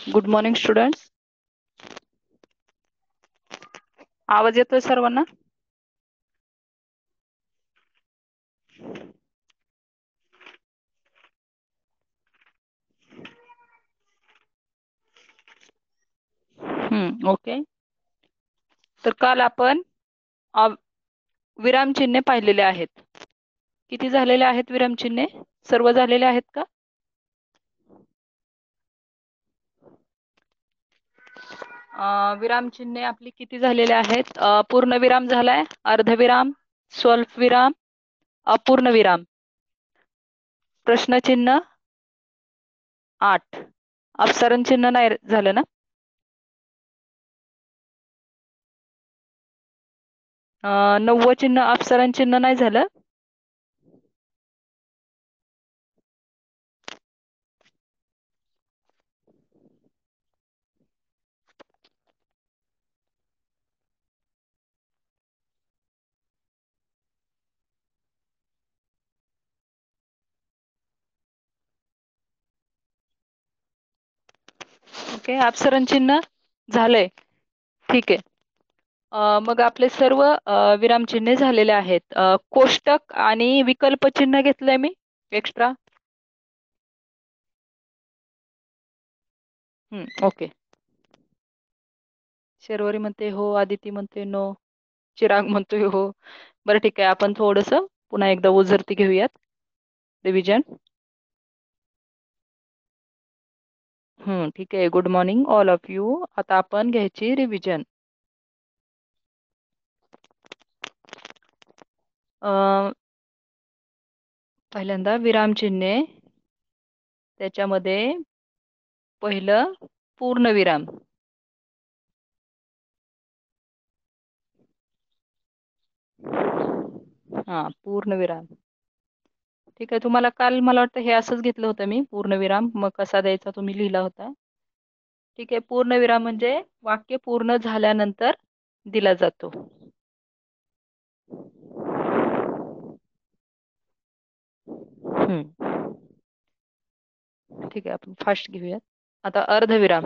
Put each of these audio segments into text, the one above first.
Good morning students. आवाज येतोय सर्वांना? ओके. तर काल आपण विरामचिन्हे पाहिलेले आहेत. किती झालेले आहेत विरामचिन्हे? सर्व झालेले आहेत का? विरामचिन्हे आपली किती झालेले आहेत? पूर्ण विराम झालाय, अर्धविराम, स्वल्पविराम, अपूर्ण विराम, प्रश्नचिन्ह 8, अपसरण चिन्ह नाही झालं ना? नववं चिन्ह, अपसरण चिन्ह नाही झालं. ओके, अपसरण चिन्ह झालंय. ठीक आहे. मग आपले सर्व विरामचिन्हे झालेले आहेत. कोष्टक आणि विकल्प चिन्ह घेतलंय मी एक्स्ट्रा. ओके. शर्वरी म्हणते हो, आदिती म्हणते नो, चिराग म्हणतोय हो. बरं ठीक आहे, आपण थोडस पुन्हा एकदा ओझरती घेऊयात. रिव्हिजन. ठीक आहे. Good morning all of you. आता आपण घ्यायची रिव्हिजन. पहिल्यांदा विरामचिन्हे, त्याच्यामध्ये पहिलं पूर्णविराम. पूर्णविराम. ठीक आहे. तुम्हाला काल मला वाटतं हे असंच घेतलं होतं मी, पूर्णविराम मग कसा द्यायचा तुम्ही लिहिला होता. ठीक आहे. पूर्णविराम म्हणजे वाक्य पूर्ण झाल्यानंतर दिला जातो. ठीक आहे, आपण फास्ट घेऊयात. आता अर्धविराम.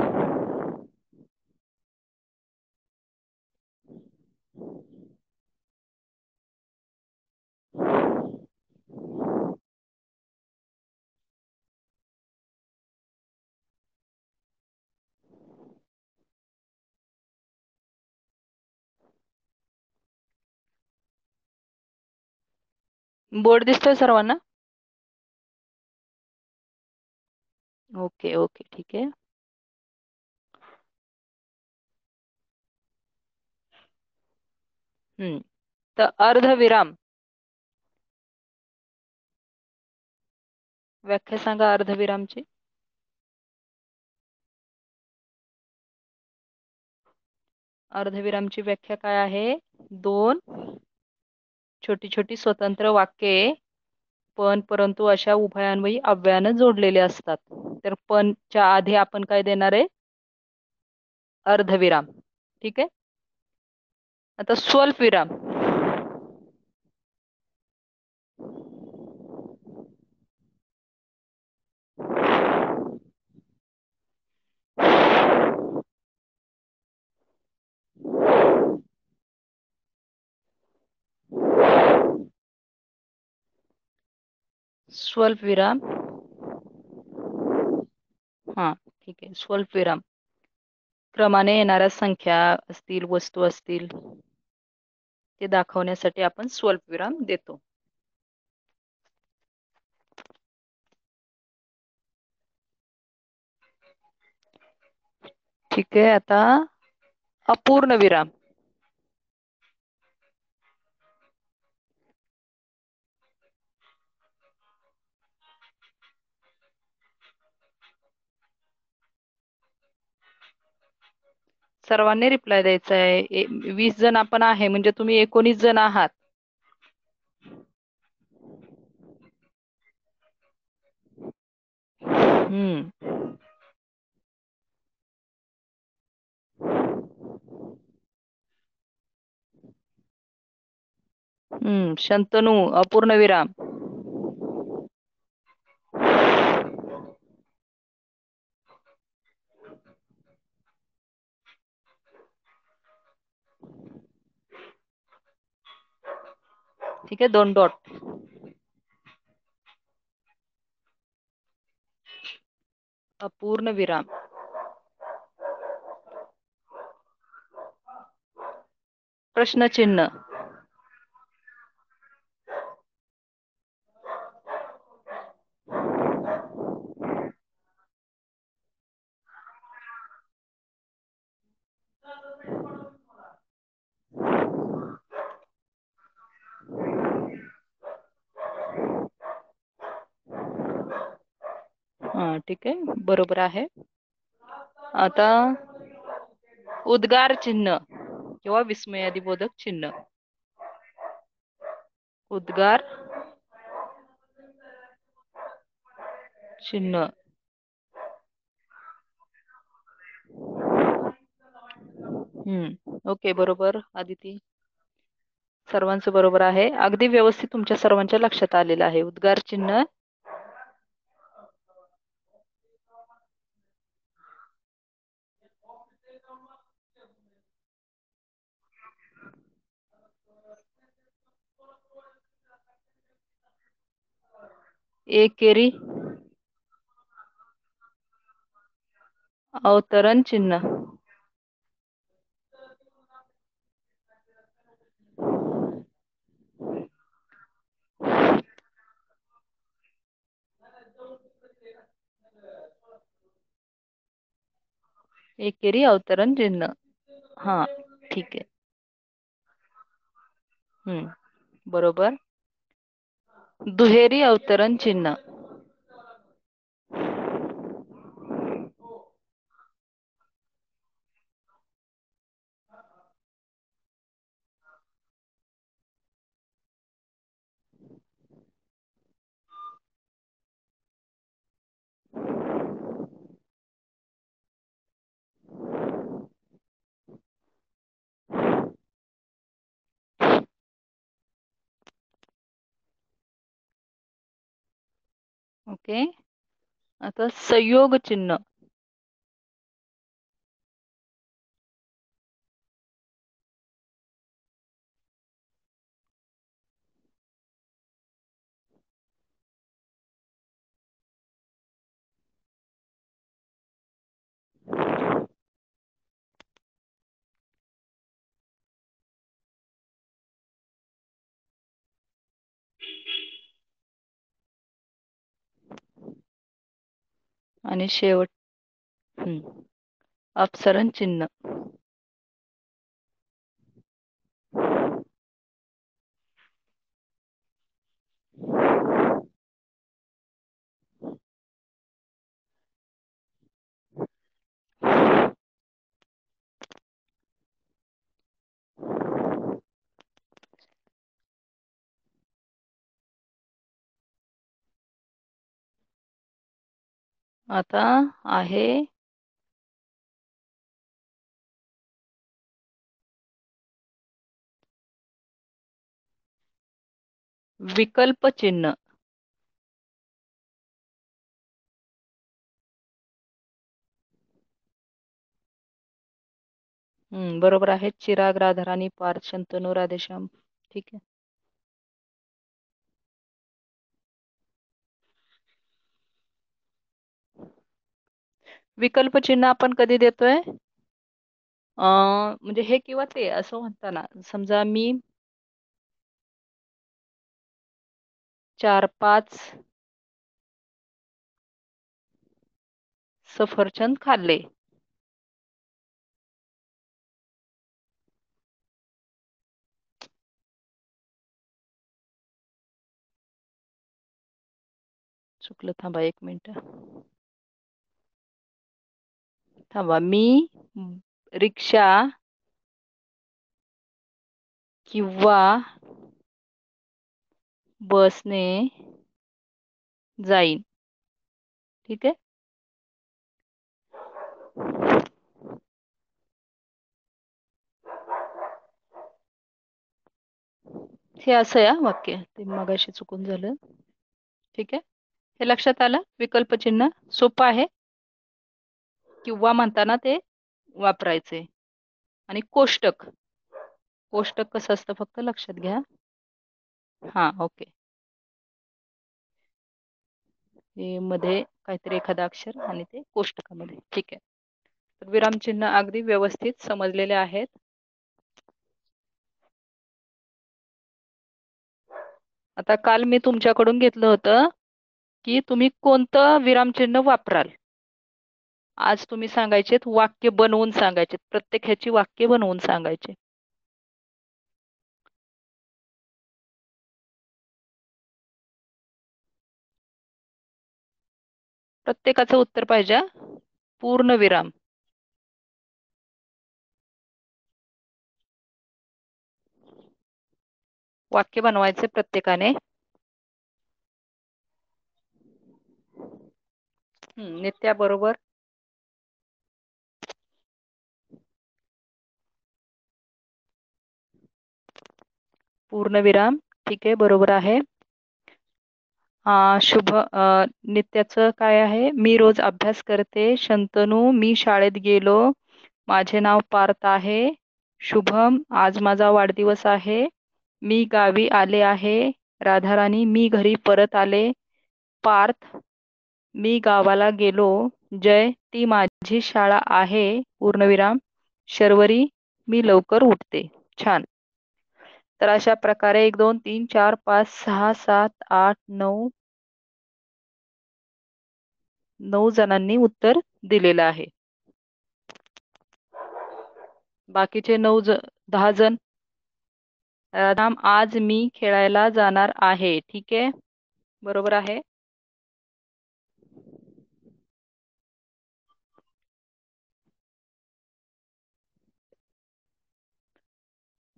बोर्ड दिसतोय सर्वांना? ओके ओके, ठीक आहे. तर अर्धविराम, व्याख्या सांगा अर्धविरामची. अर्धविरामची व्याख्या काय आहे? दोन छोटी छोटी स्वतंत्र वाक्ये पण परंतु अशा उभयान्वयी अव्ययानं जोडलेले असतात. तर पणच्या आधी आपण काय देणार आहे? अर्धविराम. ठीक आहे. आता स्वल्पविराम. स्वल्पविराम. ठीक आहे. स्वल्पविराम क्रमाने येणाऱ्या संख्या असतील, वस्तू असतील, ते दाखवण्यासाठी आपण स्वल्पविराम देतो. ठीक आहे. आता अपूर्ण विराम. सर्वांनी रिप्लाय द्यायचा आहे. 20 जण आपण आहे म्हणजे तुम्ही 19 जण आहात. शंतनू अपूर्ण विराम. ठीक आहे, 2 डॉट. अपूर्ण विराम. प्रश्नचिन्ह. हा, ठीक आहे, बरोबर आहे. आता उद्गार चिन्ह किंवा विस्मयादिबोधक चिन्ह. उद्गार चिन्ह. ओके, बरोबर आदिती. सर्वांचं बरोबर आहे. अगदी व्यवस्थित तुमच्या सर्वांच्या लक्षात आलेलं आहे. उद्गार चिन्ह. एकेरी अवतरण चिन्ह. एकेरी अवतरण चिन्ह. हा, ठीक आहे. बरोबर. दुहेरी अवतरण चिन्ह. ओके. आता संयोग चिन्ह. आणि शेवट अपसरण चिन्ह. आता आहे विकल्प चिन्ह. बरोबर आहे. चिराग, राधाराणी, पार्थ, शंतनू, राधेश्याम. ठीक आहे. विकल्प चिन्ह आपण कधी देतोय? म्हणजे हे किंवा ते असं म्हणताना, समजा मी 4-5 सफरचंद खाल्ले. चुकलं, थांबा 1 मिनिट. थांबा, मी रिक्षा किंवा बसने जाईन. ठीक आहे. हे असं आहे वाक्य, ते मगाशी चुकून झालं. ठीक आहे, हे लक्षात आलं. विकल्प चिन्ह सोपं आहे. किंवा म्हणताना ते वापरायचे. आणि कोष्टक. कोष्टक कसं असतं फक्त लक्षात घ्या. हा ओके. हे मध्ये काहीतरी एखादा अक्षर आणि ते कोष्टकामध्ये. ठीक आहे. तर विरामचिन्ह अगदी व्यवस्थित समजलेले आहेत. आता काल मी तुमच्याकडून घेतलं होतं की तुम्ही कोणतं विरामचिन्ह वापराल. आज तुम्ही सांगायचेत वाक्य बनवून सांगायचे, प्रत्येक ह्याची वाक्य बनवून सांगायचे. प्रत्येकाचं उत्तर पाहिजे हा. पूर्ण विराम. वाक्य बनवायचे प्रत्येकाने. नित्या बरोबर. पूर्णविराम. ठीक आहे, बरोबर आहे. शुभ नित्याचं काय आहे? मी रोज अभ्यास करते. शंतनू, मी शाळेत गेलो. माझे नाव पार्थ आहे. शुभम, आज माझा वाढदिवस आहे. मी गावी आले आहे. राधाराणी, मी घरी परत आले. पार्थ, मी गावाला गेलो. जय, ती माझी शाळा आहे. पूर्णविराम. शर्वरी, मी लवकर उठते. छान. तर अशा प्रकारे 1 2 3 4 5 6 7 8 9 9 जणांनी उत्तर दिलेलं आहे. बाकीचे 10 जण. राधाम, आज मी खेळायला जाणार आहे. ठीक आहे, बरोबर आहे.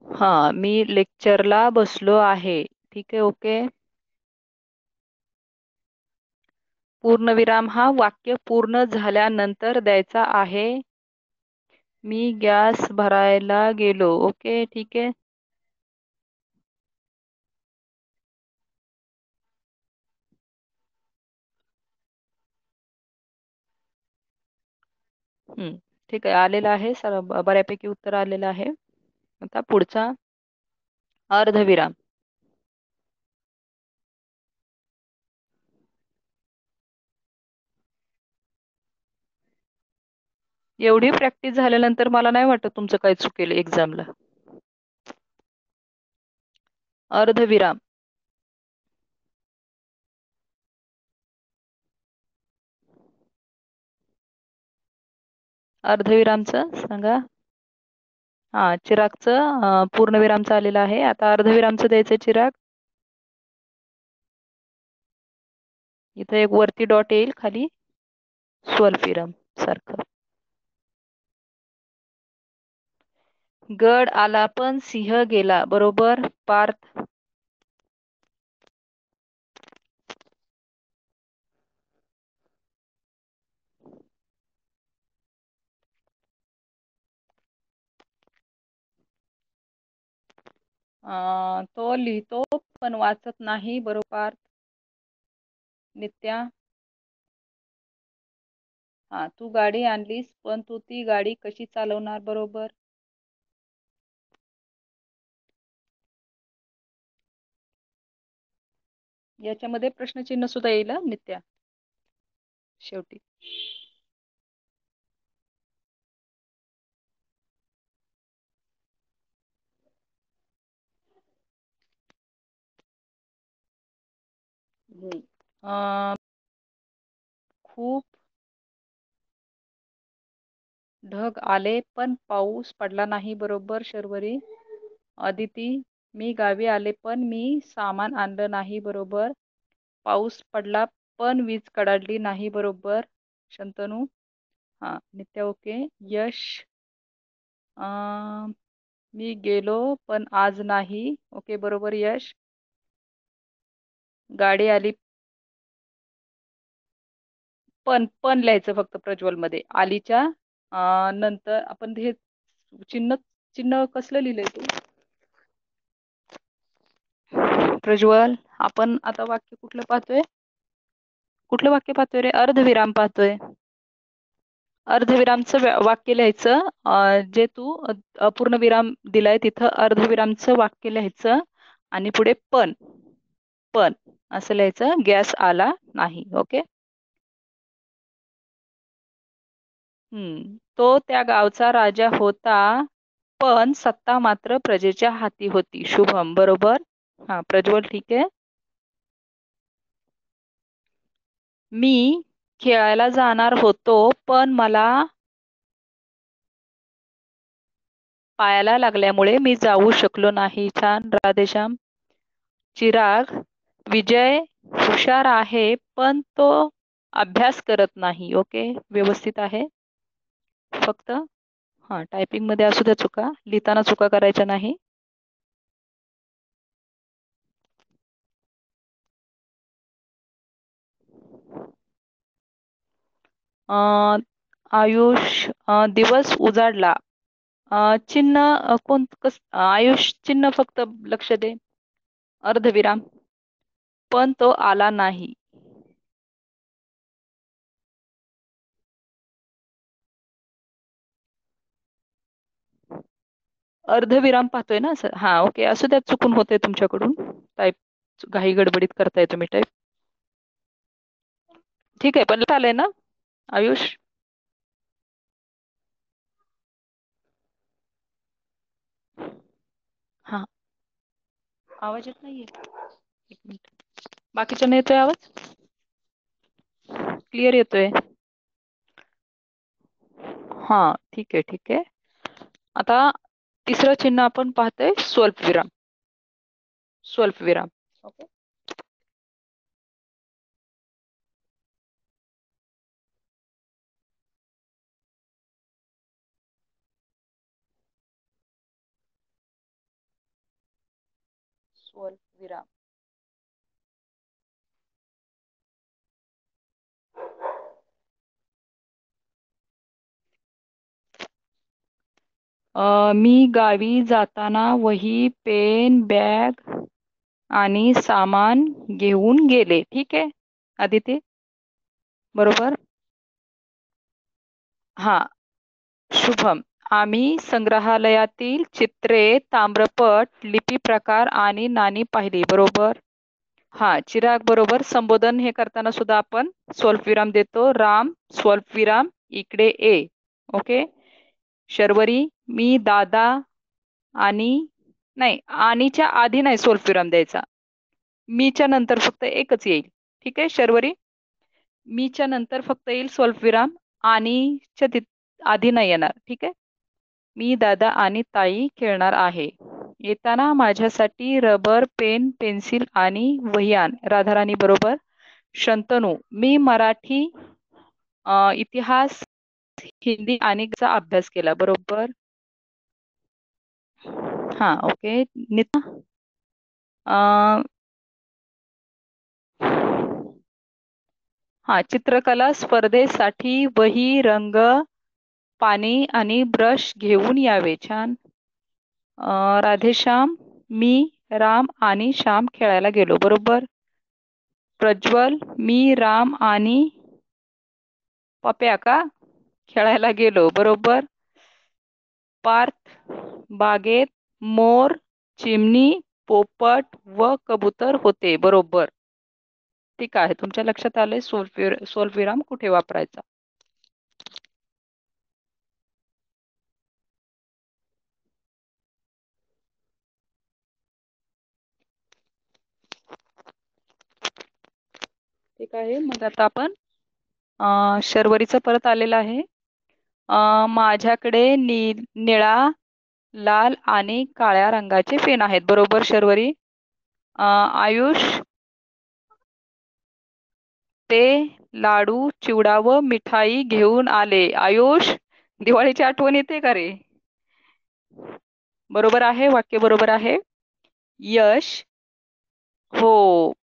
हा, मी लेक्चरला बसलो आहे. ठीक आहे, ओके. पूर्णविराम हा वाक्य पूर्ण झाल्यानंतर द्यायचा आहे. मी गॅस भरायला गेलो. ओके, ठीक आहे. ठीक आहे, आलेलं आहे सर, बऱ्यापैकी उत्तर आलेलं आहे. आता पुढचा अर्धविराम. एवढी प्रॅक्टिस झाल्यानंतर मला नाही वाटत तुमचं काही चुकेल एक्झामला. अर्धविराम. अर्धविरामचं सांगा. हा, चिरागचं पूर्णविरामचं आलेलं आहे. आता अर्धविरामचं द्यायचं चिराग. इथं एक वरती डॉट येईल, खाली स्वल्पविराम सारखं. गड आला पण सिंह गेला. बरोबर पार्थ. तो लिहितो पण वाचत नाही. बरोबर नित्या. हा, तू गाडी आणलीस पण तू ती गाडी कशी चालवणार. बरोबर. याच्यामध्ये प्रश्नचिन्ह सुद्धा येईल नित्या शेवटी. खूप ढग आले पण पाऊस पडला नाही. बरोबर शर्वरी. अदिती, मी गावी आले पण मी सामान आणलं नाही. बरोबर. पाऊस पडला पण वीज कडाडली नाही. बरोबर शंतनू. हा, नित्या ओके. यश, मी गेलो पण आज नाही. ओके, बरोबर यश. गाडी आली पण पण लिहायचं फक्त प्रज्वल मध्ये. आलीच्या नंतर आपण हे चिन्ह चिन्ह कसलं लिहिलंय तू प्रज्वल? आपण आता वाक्य कुठलं पाहतोय? कुठलं वाक्य पाहतोय रे? अर्धविराम पाहतोय. अर्धविरामचं वाक्य लिहायचं. जे तू अपूर्ण विराम दिलाय तिथं अर्धविरामचं वाक्य लिहायचं आणि पुढे पण. पण असं लिहायचं, गॅस आला नाही. ओके. तो त्या गावचा राजा होता, पण सत्ता मात्र प्रजेच्या हाती होती. शुभम बरोबर. हा प्रज्वल ठीक आहे. मी खेळायला जाणार होतो, पण मला पायाला लागल्यामुळे मी जाऊ शकलो नाही. छान राधेश्याम. चिराग, विजय हुशार आहे, पण तो अभ्यास करत नाही. ओके व्यवस्थित आहे. फक्त हा टायपिंग मध्ये असू द्या चुका, लिहिताना चुका करायच्या नाही. आयुष, दिवस उजाडला. चिन्ह कोण आयुष चिन्ह फक्त लक्ष दे. अर्धविराम. पण तो आला नाही. अर्धविराम पाहतोय ना असं. हा ओके असू द्या, चुकून होते तुमच्याकडून. टाईप घाई गडबडीत करताय तुम्ही टाईप. ठीक आहे, पण आलंय ना आयुष. हा आवाज येत नाहीये. एक मिनिट. बाकीच्या येतोय आवाज. क्लिअर येतोय. हा ठीक आहे ठीक आहे. आता तिसरं चिन्ह आपण पाहतोय, स्वल्पविराम. स्वल्पविराम. ओके. स्वल्पविराम. मी गावी जाताना वही, पेन, बॅग आणि सामान घेऊन गेले. ठीक आहे आदिती बरोबर. हा शुभम, आम्ही संग्रहालयातील चित्रे, ताम्रपट, लिपी प्रकार आणि नाणी पाहिली. बरोबर. हा चिराग बरोबर. संबोधन हे करताना सुद्धा आपण स्वल्पविराम देतो. राम स्वल्पविराम इकडे ए. ओके. शर्वरी, मी दादा आणि नाही, आणीच्या आधी नाही स्वल्पविराम द्यायचा. मीच्या नंतर फक्त एकच येईल. ठीक आहे शर्वरी. मीच्या नंतर फक्त येईल स्वल्पविराम. आणीच्या आधी नाही येणार. ठीक आहे. मी दादा आणि ताई खेळणार आहे. येताना माझ्यासाठी रबर, पेन, पेन्सिल आणि वही आण. राधाराणी बरोबर. शंतनू, मी मराठी, इतिहास, हिंदी आणि चा अभ्यास केला. बरोबर. हा ओके. निता, अ, हा चित्रकला स्पर्धेसाठी वही, रंग, पाणी आणि ब्रश घेऊन यावे. छान. राधेश्याम, मी राम आणि श्याम खेळायला गेलो. बरोबर. प्रज्वल, मी राम आणि पप्या का खेळायला गेलो. बरोबर. पार्थ, बागेत मोर, चिमणी, पोपट व कबूतर होते. बरोबर. ठीक आहे, तुमच्या लक्षात आलंय स्वल्पविराम कुठे वापरायचा. ठीक आहे, मग आता आपण शर्वरीचं परत आलेलं आहे. माझ्याकडे निळा, लाल आणि काळ्या रंगाचे पेन आहेत. बरोबर शर्वरी. आयुष, ते लाडू, चिवडा व मिठाई घेऊन आले. आयुष, दिवाळीची आठवण येते का रे. बरोबर आहे, वाक्य बरोबर आहे. यश, हो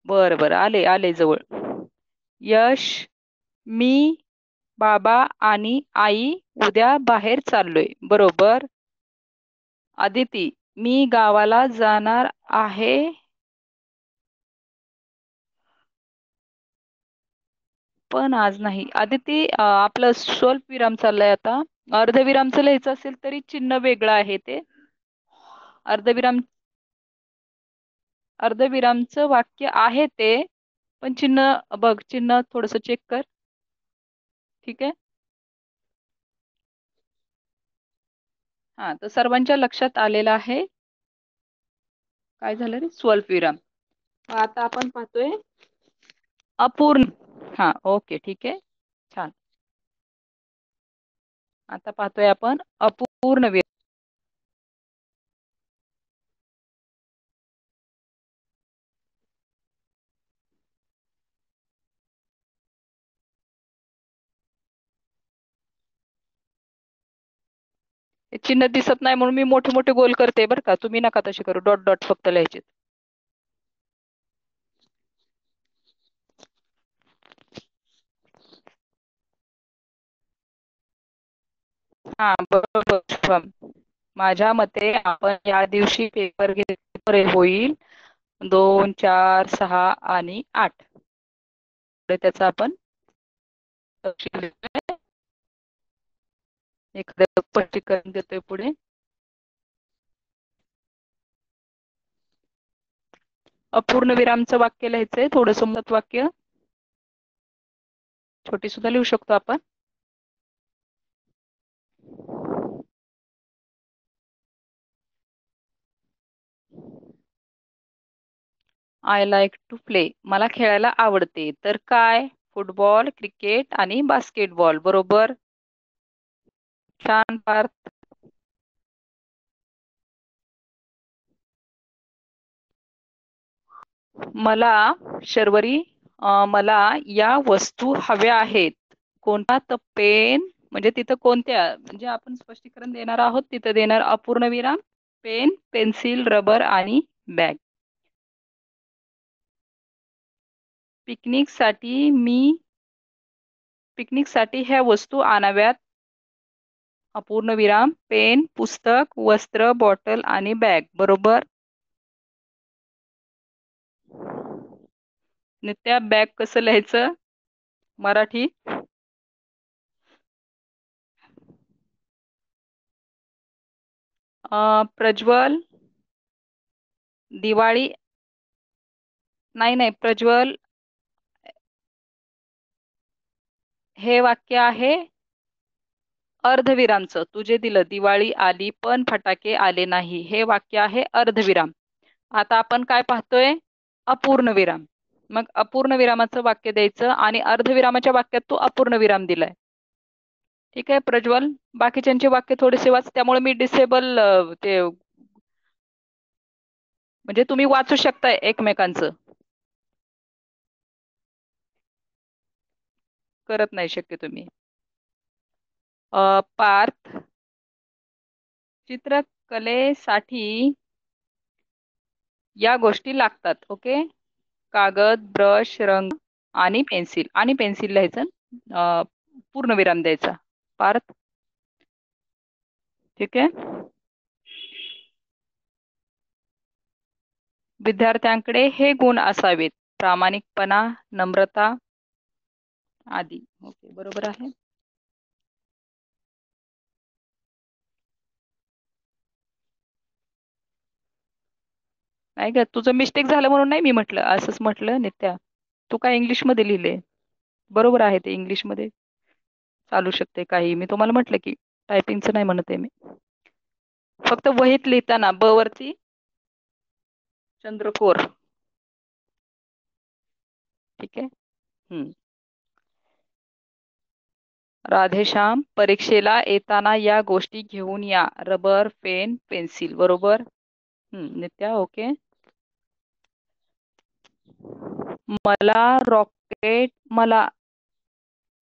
बर बर, आले आले जवळ. यश, मी, बाबा आणि आई उद्या बाहेर चाललोय. बरोबर. आदिती, मी गावाला जाणार आहे, पण आज नाही. आदिती, आपलं स्वल्पविराम चाललंय आता. अर्धविरामचं लिहायचं असेल तरी चिन्ह वेगळं आहे ते. अर्धविराम अर्धविरामचं वाक्य आहे ते, पण चिन्ह बघ, चिन्ह थोडस चेक कर. ठीक आहे. हा, तर सर्वांच्या लक्षात आलेलं आहे. काय झालं रे? स्वल्पविराम. आता आपण पाहतोय अपूर्ण. हा, ओके, ठीक आहे, छान. आता पाहतोय आपण अपूर्ण विराम. हे चिन्ह दिसत नाही म्हणून मी मोठे मोठे गोल करते बरं का. तुम्ही नका तसे करू, डॉट डॉट फक्त लिहायचे. हा, बरोबर शुभम. माझ्या मते आपण या दिवशी पेपर घेतले होईल 2, 4, 6 आणि 8. त्याचा आपण तपशील देतोय. एखादं स्पष्टीकरण देतोय पुढे. अपूर्ण विरामचं वाक्य लिहायचंय, थोडंसं मत वाक्य छोटी सुद्धा लिहू शकतो आपण. I like to play. मला खेळायला आवडते. तर काय? फुटबॉल, क्रिकेट आणि बास्केटबॉल. बरोबर. छान पार्थ. मला शर्वरी, मला या वस्तू हव्या आहेत. कोणता? तर पेन. म्हणजे तिथं कोणत्या, म्हणजे आपण स्पष्टीकरण देणार आहोत, तिथं देणार अपूर्ण विराम. पेन, पेन्सिल, रबर आणि बॅग. पिकनिकसाठी ह्या वस्तू आणाव्यात. अपूर्ण विराम. पेन, पुस्तक, वस्त्र, बॉटल आणि बॅग. बरोबर. नित्या, बॅग कसं लिहायचं मराठी? प्रज्वल, दिवाळी. नाही नाही, प्रज्वल, हे वाक्य आहे अर्धविरामचं. तुझे दिलं दिवाळी आली पण फटाके आले नाही, हे वाक्य आहे अर्धविराम. आता आपण काय पाहतोय? अपूर्ण विराम. मग अपूर्ण विरामाचं वाक्य द्यायचं आणि अर्धविरामाच्या वाक्यात तू अपूर्ण विराम दिलाय. ठीक आहे प्रज्वल. बाकीच्यांचे वाक्य थोडेसे वाच, त्यामुळे मी डिसेबल ते, म्हणजे तुम्ही वाचू शकताय एकमेकांचं. करत नाही शक्य तुम्ही. पार्थ, चित्रकलेसाठी या गोष्टी लागतात. ओके. कागद, ब्रश, रंग आणि पेन्सिल. आणि पेन्सिल लिहायचं, पूर्ण विराम द्यायचा. पार्थ, ठीक आहे. विद्यार्थ्यांकडे हे गुण असावेत: प्रामाणिकपणा, नम्रता आदी. ओके, बरोबर आहे. नाही का, तुझं मिस्टेक झालं म्हणून नाही मी म्हटलं, असंच म्हटलं नित्या. तू काय इंग्लिश मध्ये लिहिले, बरोबर आहे ते इंग्लिश मध्ये चालू शकते काही. मी तुम्हाला म्हटलं की टायपिंगचं नाही म्हणत आहे मी. फक्त वहीत लिहिताना ब वरती चंद्रकोर. ठीक आहे. राधेश्याम, परीक्षेला येताना या गोष्टी घेऊन या: रबर, पेन, पेन्सिल. बरोबर. नित्या, ओके. मला रॉकेट, मला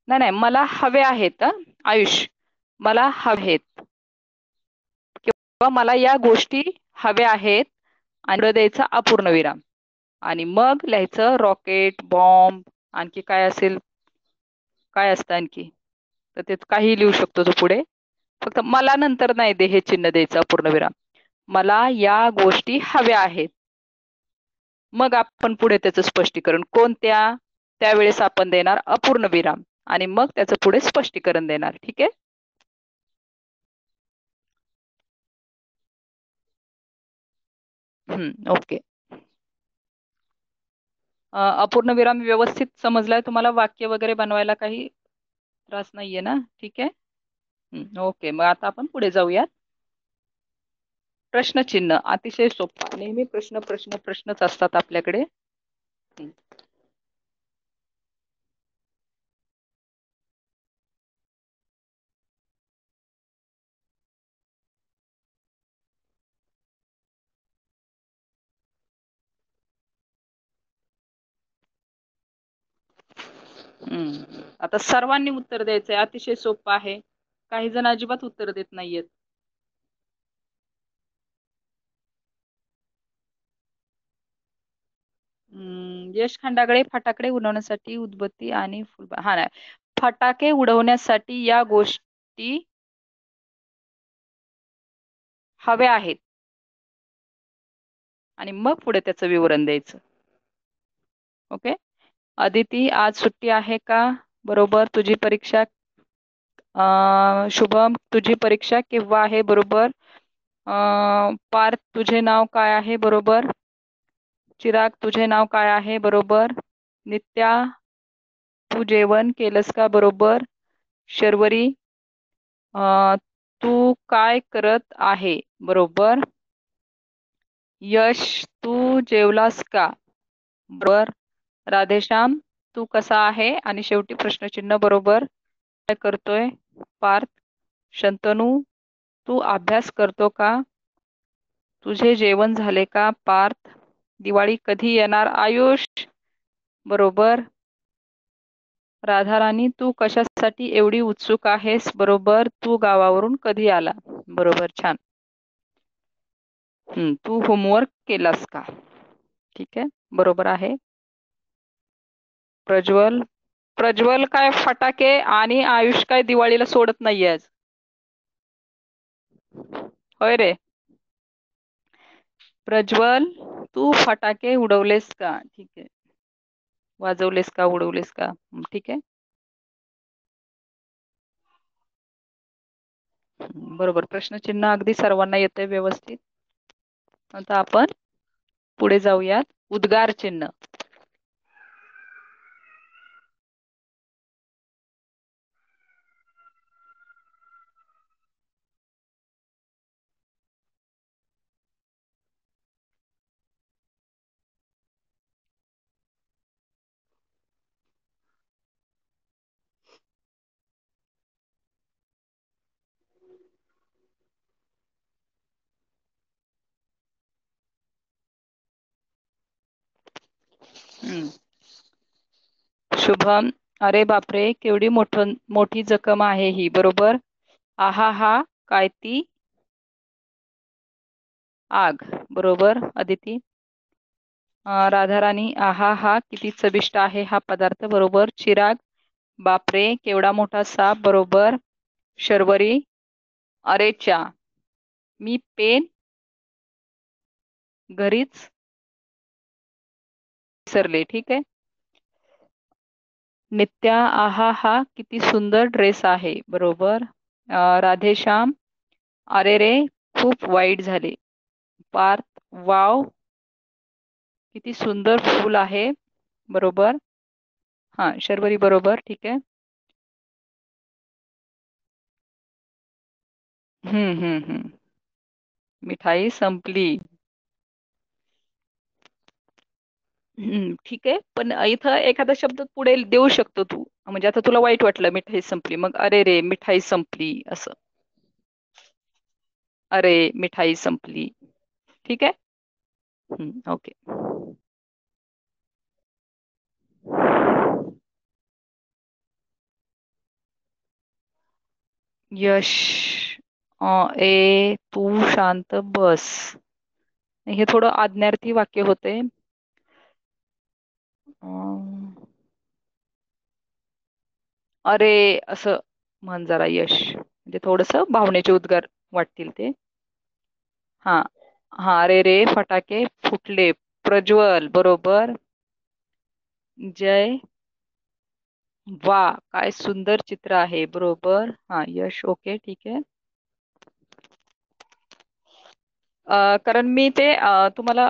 नाही नाही, मला हवे आहेत. आयुष, मला हवेत, किंवा मला या गोष्टी हव्या आहेत, आणि द्यायचा अपूर्ण विराम. आणि मग लिहायचं रॉकेट, बॉम्ब, आणखी काय असेल, काय असतं आणखी, तर ते काही लिहू शकतो तो पुढे. फक्त मला नंतर नाही दे हे चिन्ह द्यायचं अपूर्ण विराम. मला या गोष्टी हव्या आहेत. मग आपण पुढे त्याचं स्पष्टीकरण कोणत्या, त्यावेळेस आपण देणार अपूर्ण विराम आणि मग त्याचं पुढे स्पष्टीकरण देणार. ठीक आहे. ओके. अपूर्ण विराम व्यवस्थित समजलाय तुम्हाला? वाक्य वगैरे बनवायला काही त्रास नाहीये ना? ठीक आहे. ओके, मग आता आपण पुढे जाऊयात. प्रश्नचिन्ह अतिशय सोपा. नेहमी प्रश्न प्रश्न प्रश्नच असतात आपल्याकडे. हम्म. आता सर्वांनी उत्तर द्यायचंय. अतिशय सोपं आहे. काही जण अजिबात उत्तर देत नाहीयेत. यश खंडाकडे फटाकडे उडवण्यासाठी उदबत्ती आणि फुलबा, हा नाही, फटाके उडवण्यासाठी या गोष्टी हव्या आहेत आणि मग पुढे त्याचं विवरण द्यायचं. ओके. अदिती, आज सुट्टी आहे का? बरोबर. तुझी परीक्षा शुभम, तुझी परीक्षा केव्हा आहे? बरोबर. पार्थ, तुझे नाव काय आहे? बरोबर. चिराग, तुझे नाव काय आहे? बरोबर. नित्या, तू जेवण केलंस का? बरोबर. शर्वरी, तू काय करत आहे? बरोबर. यश, तू जेवलास का? बरोबर. राधेश्याम, तू कसा आहे? आणि शेवटी प्रश्नचिन्ह. बरोबर. काय करतोय? पार्थ. शंतनू, तू अभ्यास करतो का? तुझे जेवण झाले का? पार्थ. दिवाळी कधी येणार? आयुष. बरोबर. राधाराणी, तू कशासाठी एवढी उत्सुक आहेस? बरोबर. तू गावावरून कधी आला? बरोबर. छान. तू होमवर्क केलास का? ठीक आहे, बरोबर आहे. प्रज्वल, प्रज्वल काय फटाके आणि आयुष काय दिवाळीला सोडत नाहीये आज. होय रे. प्रज्वल, तू फटाके उडवलेस का? ठीक आहे. वाजवलेस का? उडवलेस का? ठीक आहे. बरोबर. प्रश्नचिन्ह अगदी सर्वांना येतंय व्यवस्थित. आता आपण पुढे जाऊयात. उद्गार चिन्ह. हम्म. शुभम, अरे बापरे, केवढी मोठी जखम आहे ही. बरोबर. आहा हा, काय ती आग. बरोबर. अदिती. राधाराणी, आहा हा, किती चविष्ट आहे हा पदार्थ. बरोबर. चिराग, बापरे, केवढा मोठा साप. बरोबर. शर्वरी, अरे च्या, मी पेन घरीच विसरले. ठीक आहे. नित्या, आहा हा, किती सुंदर ड्रेस आहे. बरोबर. राधेश्याम, अरे रे, खूप वाईट झाले. पार्थ, वाव, किती सुंदर फूल आहे. बरोबर. हा, शर्वरी बरोबर. ठीक आहे. हम्म. मिठाई संपली. ठीक आहे, पण इथं एखादा शब्द पुढे देऊ शकतो तू. म्हणजे आता तुला वाईट वाटलं, मिठाई संपली, मग अरे रे मिठाई संपली असं. अरे मिठाई संपली. ठीक आहे. ओके. यश, तू शांत बस. हे थोडं आज्ञार्थी वाक्य होते. अरे असं म्हण जरा यश, म्हणजे थोडस भावनेचे उद्गार वाटतील ते. हा. हा, अरे रे फटाके फुटले. प्रज्वल, बरोबर. जय, वा, काय सुंदर चित्र आहे. बरोबर. हा, यश. ओके, ठीक आहे. कारण मी ते तुम्हाला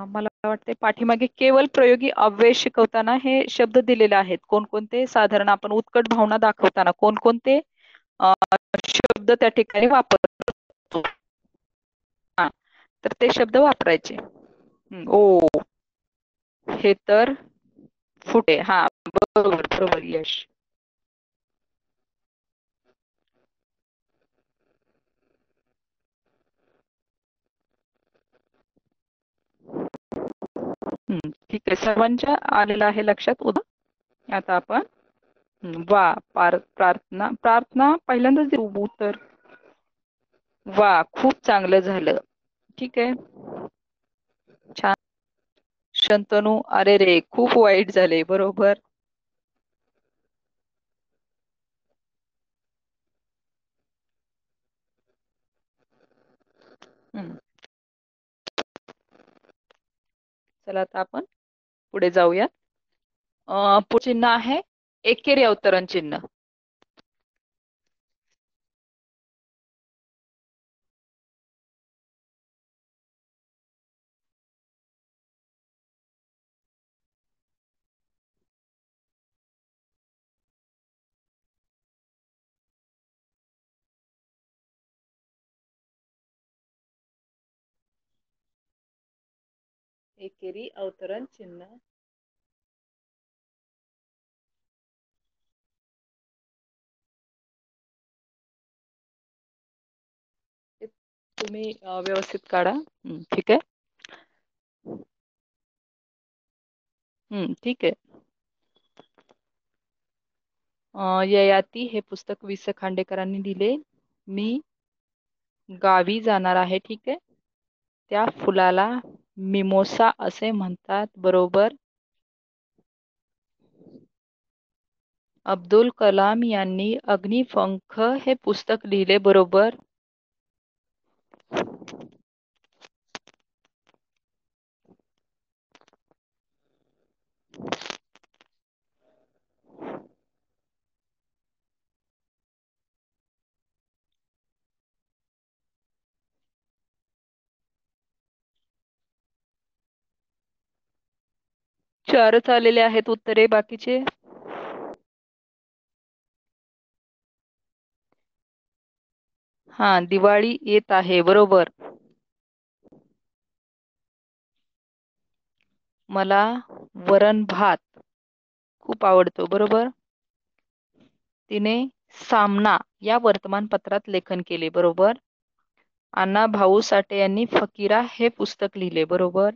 मला वाटते पाठीमागे केवळ प्रयोगी अव्यय शिकवताना हे शब्द दिलेले आहेत. कोणकोणते? साधारण आपण उत्कट भावना दाखवताना कोणकोणते अ, शब्द त्या ठिकाणी वापरतो. हा, तर ते शब्द वापरायचे. ओ, हे तर फुटे. हा, बरोबर बरोबर, यश. ठीक आहे, सर्वांच्या आलेलं आहे लक्षात उदा. आता आपण वा, प्रार्थना प्रार्थना पहिल्यांदाच देऊ उत्तर. वा, खूप चांगलं झालं. ठीक आहे, छान. शंतनू, अरे रे, खूप वाईट झाले. बरोबर. हम्म. चला आता आपण पुढे जाऊया. पुढे चिन्ह आहे एकेरी अवतरण चिन्ह. एकेरी अवतरण चिन्ह. ते तुम्ही व्यवस्थित काढा. ठीक आहे. ठीक आहे. ययाती हे पुस्तक वि. स. खांडेकरांनी दिले. मी गावी जाणार आहे. ठीक आहे. त्या फुलाला मिमोसा असे म्हणतात. बरोबर. अब्दुल कलाम यांनी अग्निपंख हे पुस्तक लिहिले. बरोबर. चारच आलेले आहेत उत्तरे. बाकीचे हा, दिवाळी येत आहे. बरोबर. मला वरण भात खूप आवडतो. बरोबर. तिने सामना या वर्तमानपत्रात लेखन केले. बरोबर. अण्णा भाऊ साठे यांनी फकीरा हे पुस्तक लिहिले. बरोबर.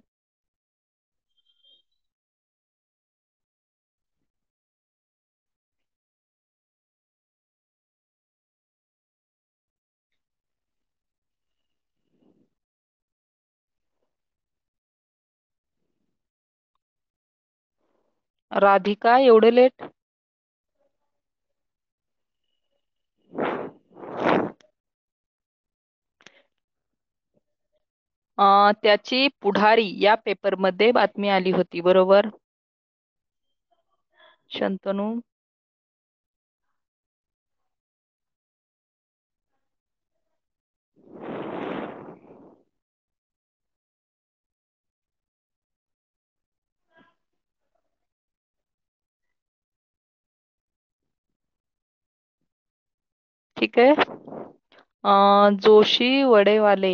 राधिका एवढे लेट? त्याची पुढारी या पेपरमध्ये बातमी आली होती. बरोबर. शंतनू. ठीक आहे. जोशी वडेवाले.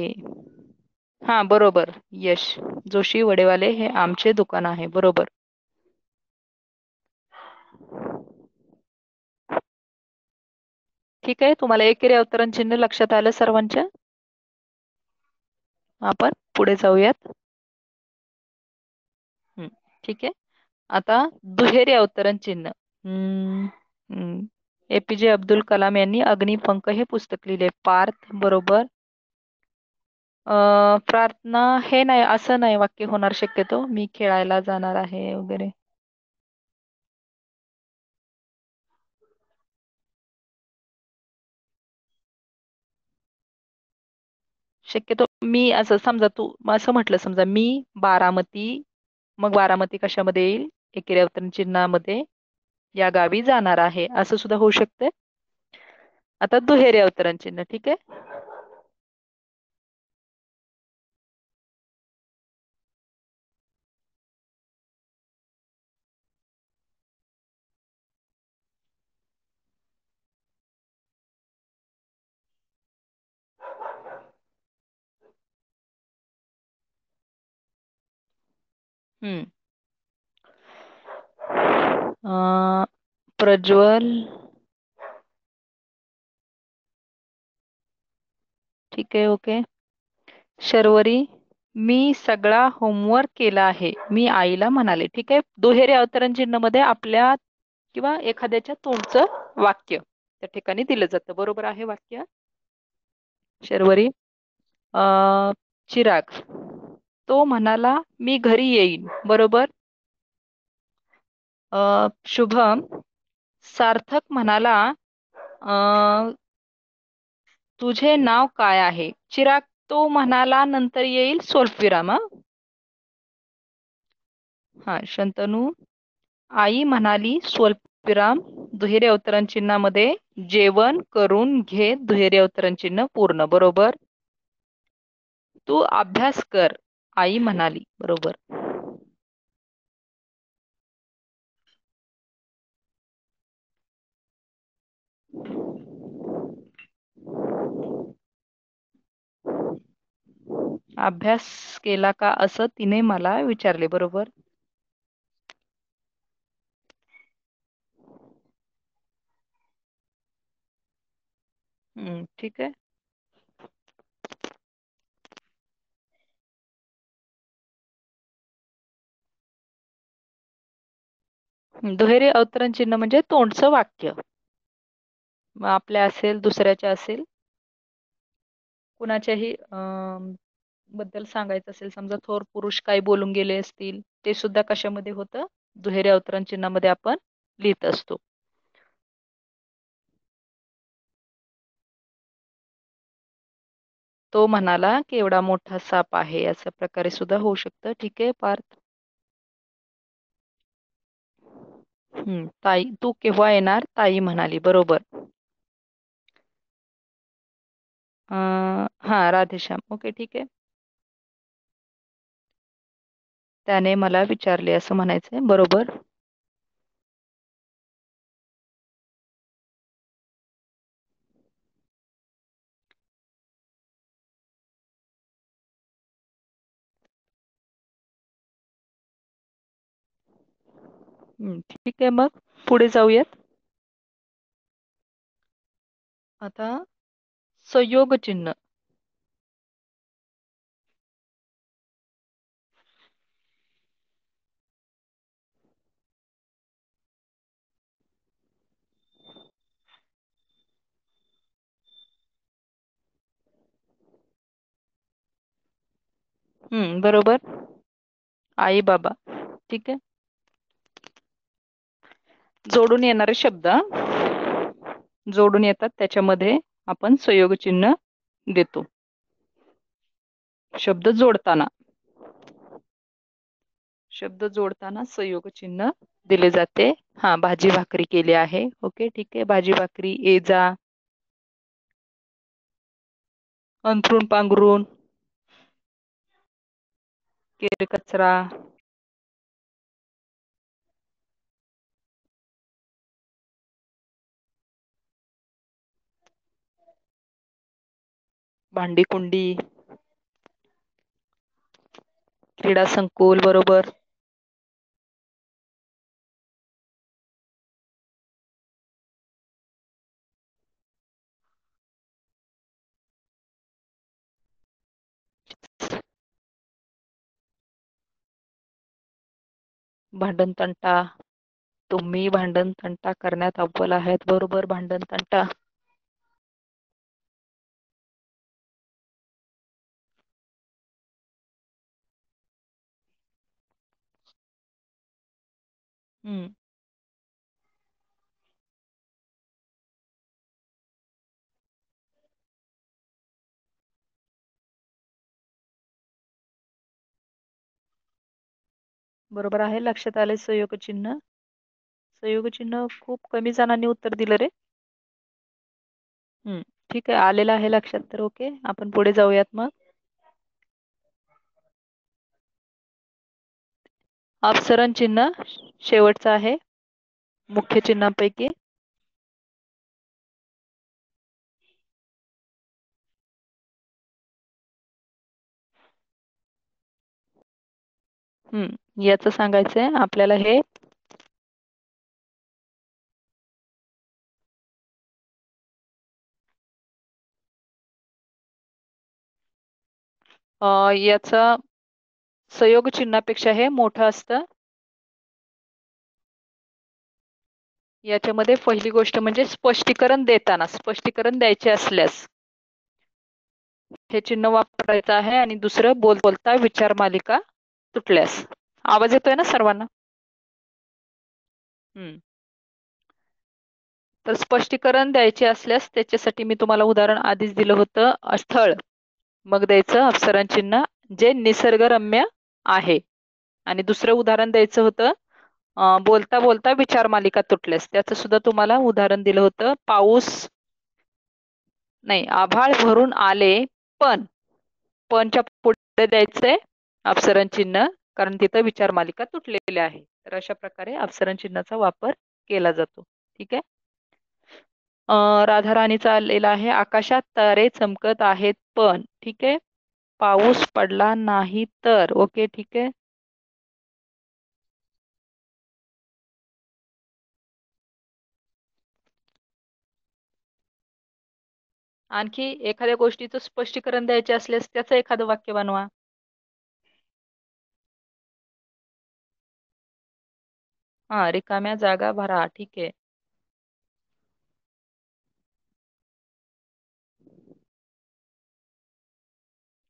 हा, बरोबर. यश. जोशी वडेवाले हे आमचे दुकान आहे. बरोबर. ठीक आहे, तुम्हाला एकेरी अवतरण चिन्ह लक्षात आलं सर्वांच्या. आपण पुढे जाऊयात. ठीक आहे. आता दुहेरी अवतरण चिन्ह. एपीजे अब्दुल कलाम यांनी अग्निपंख हे पुस्तक लिहिले. पार्थ. बरोबर. प्रार्थना हे नाही, असं नाही वाक्य होणार शक्यतो. मी खेळायला जाणार आहे वगैरे. शक्यतो मी असं समजा, तू असं म्हटलं समजा, मी बारामती, मग बारामती कशामध्ये येईल? एकेरी अवतरण चिन्हामध्ये या गावी जाणार आहे, असं सुद्धा होऊ शकते. आता दुहेरी अवतरण चिन्ह. ठीक आहे. हम्म. प्रज्वल. ठीक आहे, ओके. शर्वरी. मी सगळा होमवर्क केला आहे, मी आईला म्हणाले. ठीक आहे, दुहेरी अवतरण चिन्ह मध्ये आपल्या किंवा एखाद्याच्या तोंडचं वाक्य त्या ठिकाणी दिलं जातं. बरोबर आहे वाक्य. शर्वरी. अ चिराग. तो म्हणाला मी घरी येईन. बरोबर. शुभम. सार्थक म्हणाला अ तुझे नाव काय आहे. चिराग. तो म्हणाला नंतर येईल स्वल्पविराम. हा. शंतनू. आई म्हणाली स्वल्पविराम दुहेरी अवतरण चिन्हामध्ये जेवण करून घे दुहेरी अवतरण चिन्ह पूर्ण. बरोबर. तू अभ्यास कर आई म्हणाली. बरोबर. अभ्यास केला का असं तिने मला विचारले. बरोबर. ठीक आहे. दुहेरी अवतरण चिन्ह म्हणजे तोंडचं वाक्य. मग आपल्या असेल दुसऱ्याच्या असेल कुणाच्याही बद्दल सांगायचं असेल, समजा थोर पुरुष काय बोलून गेले असतील, ते सुद्धा कशामध्ये होतं, दुहेरी अवतरण चिन्हामध्ये आपण लिहित असतो. तो म्हणाला केवढा मोठा साप आहे, अशा प्रकारे सुद्धा होऊ शकतं. ठीक आहे पार्थ. ताई. तू केव्हा येणार ताई म्हणाली. बरोबर. हा. राधेश्याम. ओके, ठीक आहे. त्याने मला विचारले असं म्हणायचंय. बरोबर. ठीक आहे, मग पुढे जाऊयात. आता संयोग चिन्ह. बरोबर. आई बाबा. ठीक आहे. जोडून येणारे शब्द जोडून येतात, त्याच्यामध्ये आपण संयोग चिन्ह देतो. शब्द जोडताना संयोग चिन्ह दिले जाते. हा. भाजी भाकरी केली आहे. ओके, ठीक आहे. भाजी भाकरी. ये जा. अंथरूण पांघरून. केर कचरा. भांडी कुंडी. क्रीडा संकुल. बरोबर. भांडण तंटा. तुम्ही भांडण तंटा करण्यात अव्वल आहेत. बरोबर. भांडण तंटा. हम्म. बरोबर आहे. लक्षात आले संयोग चिन्ह. संयोग चिन्ह खूप कमी जणांनी उत्तर दिलं रे. ठीक आहे. आलेलं आहे लक्षात. तर ओके, आपण पुढे जाऊयात मग. अपसरण चिन्ह शेवटचं आहे मुख्य चिन्हांपैकी. याचं सांगायचंय आपल्याला हे याचं संयोग चिन्हापेक्षा हे मोठं असतं. याच्यामध्ये पहिली गोष्ट म्हणजे स्पष्टीकरण देताना, स्पष्टीकरण द्यायचे असल्यास हे चिन्ह वापरायचं आहे. आणि दुसरं बोलता विचार मालिका तुटल्यास. आवाज येतोय ना सर्वांना? हम्म. तर स्पष्टीकरण द्यायचे असल्यास त्याच्यासाठी मी तुम्हाला उदाहरण आधीच दिलं होतं. स्थळ, मग द्यायचं अप्सरांचिन्ह जे निसर्गरम्य आहे. आणि दुसरं उदाहरण द्यायचं होतं बोलता बोलता विचार मालिका तुटल्यास. त्याचं सुद्धा तुम्हाला उदाहरण दिलं होतं. पाऊस नाही, आभाळ भरून आले पण, पणच्या पुढे द्यायचंय अप्सरण चिन्ह, कारण तिथं विचार मालिका तुटलेली आहे. तर अशा प्रकारे अप्सरण चिन्हाचा वापर केला जातो. ठीक आहे. राधाराणीचा आलेला आहे, आकाशात तारे चमकत आहेत पण, ठीक आहे, पाऊस पडला नाही तर. ओके, ठीक आहे. आणखी एखाद्या गोष्टीचं स्पष्टीकरण द्यायचे असल्यास त्याचं एखादं वाक्य बनवा. हा, रिकाम्या जागा भरा. ठीक आहे.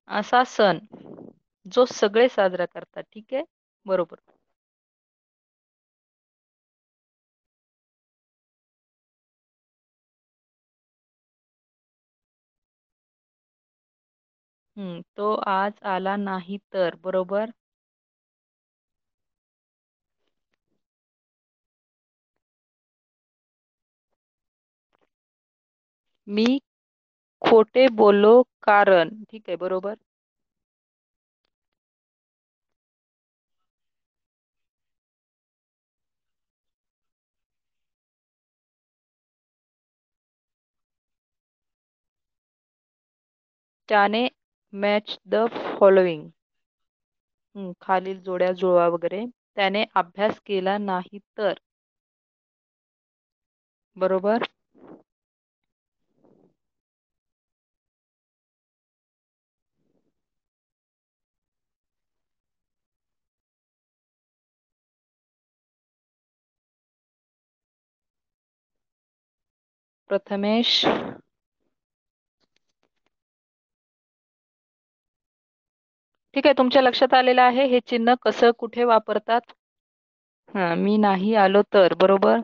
असा सण जो सगळे साजरा करतात. ठीक आहे, बरोबर. तो आज आला नाही तर. बरोबर. मी खोटे बोललो कारण. ठीक आहे, बरोबर. त्याने मॅच द फॉलोइंग. खालील जोड्या जुळवा वगैरे. त्याने अभ्यास केला नाही तर. बरोबर. प्रथमेश. ठीक आहे, तुमच्या लक्षात आलेलं आहे हे चिन्ह कसं कुठे वापरतात. हा, मी नाही आलो तर. बरोबर.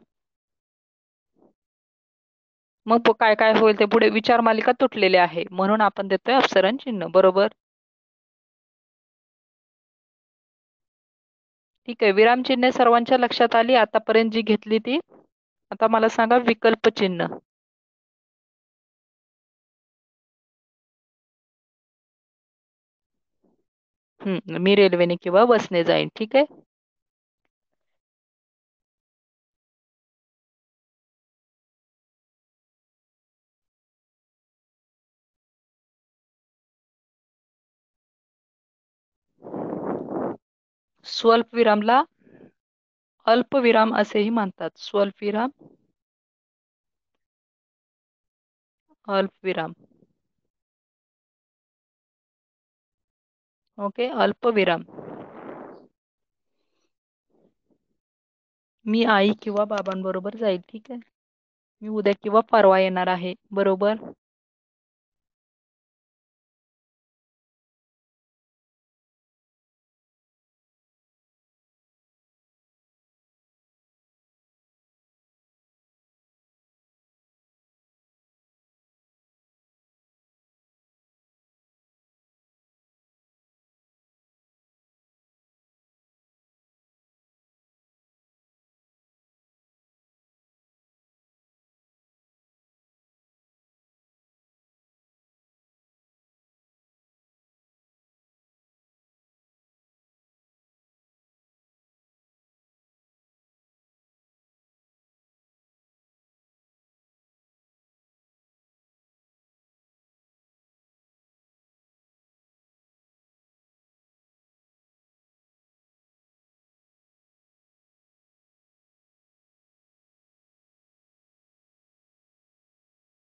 मग काय काय होईल ते पुढे. विचार मालिका तुटलेली आहे म्हणून आपण देतोय अपसरण चिन्ह. बरोबर. ठीक आहे, विराम चिन्हे सर्वांच्या लक्षात आली आतापर्यंत जी घेतली ती. आता मला सांगा विकल्प चिन्ह. मी रेल्वेने किंवा बसने जाईन. ठीक आहे. स्वल्पविरामला अल्पविराम असेही म्हणतात. स्वल्पविराम, अल्पविराम. ओके, अल्पविराम. मी आई किंवा बाबांबरोबर जाईल. ठीक आहे. मी उद्या किंवा परवा येणार आहे. बरोबर.